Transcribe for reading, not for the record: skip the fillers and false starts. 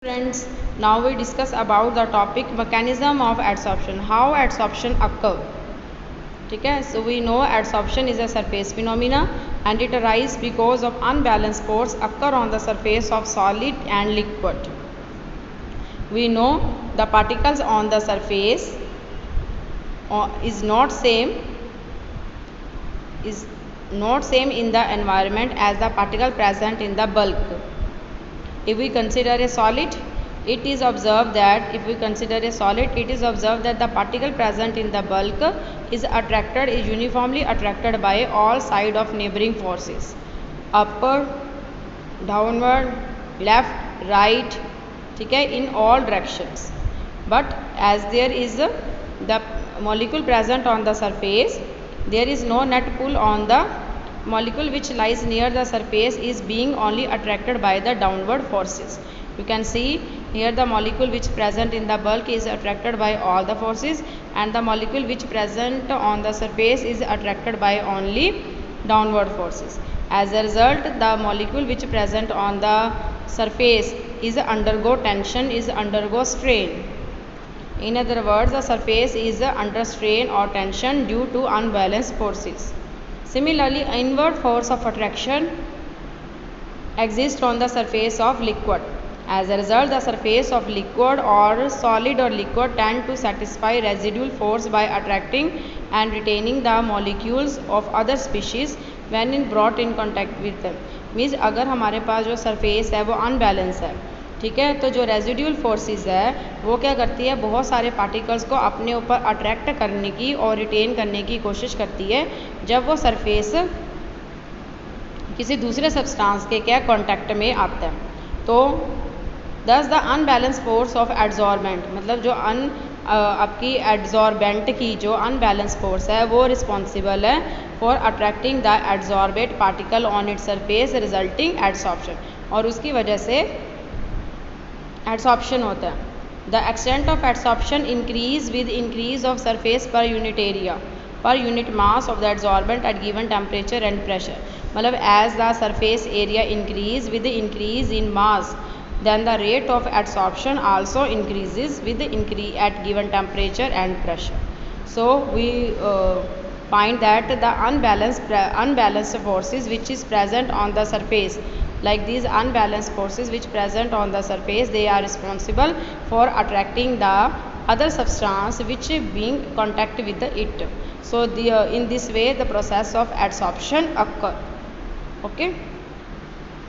Friends, now we discuss about the topic mechanism of adsorption. How adsorption occur? ठीक है, so we know adsorption is a surface phenomena and it arises because of unbalanced force occur on the surface of solid and liquid. We know the particles on the surface is not same in the environment as the particle present in the bulk. If we consider a solid, it is observed that the particle present in the bulk is uniformly attracted by all sides of neighboring forces, upward, downward, left, right, ठीक है, in all directions. But as there is the molecule present on the surface, there is no net pull on the molecule which lies near the surface is being only attracted by the downward forces. You can see here the molecule which present in the bulk is attracted by all the forces and the molecule which present on the surface is attracted by only downward forces. As a result, the molecule which present on the surface is undergo tension, is undergo strain. In other words, the surface is under strain or tension due to unbalanced forces. Similarly, inward force of attraction exists on the surface of liquid. As a result, the surface of liquid or solid or liquid tend to satisfy residual force by attracting and retaining the molecules of other species when brought in contact with them. Means अगर हमारे पास जो surface है वो unbalance है, ठीक है, तो जो रेजिड्यूल फोर्सेस है वो क्या करती है, बहुत सारे पार्टिकल्स को अपने ऊपर अट्रैक्ट करने की और रिटेन करने की कोशिश करती है जब वो सरफेस किसी दूसरे सब्सटेंस के क्या कांटेक्ट में आता है. तो दस the unbalance force of adsorbent, मतलब जो आपकी एड्जॉर्बेंट की जो अनबैलेंस फोर्स है वो रिस्पॉन्सिबल है for attracting the adsorbate particle on its surface resulting adsorption, और उसकी वजह से एड्सॉर्प्शन होता है. The extent of adsorption increase with increase of surface per unit area per unit mass of the adsorbent at given temperature and pressure. मतलब as the surface area increase with the increase in mass, then the rate of adsorption also increases with the increase at given temperature and pressure. So we find that the unbalanced forces which is present on the surface, like these unbalanced forces which present on the surface, they are responsible for attracting the other substance which being contact with it. So in this way the process of adsorption occur. Okay.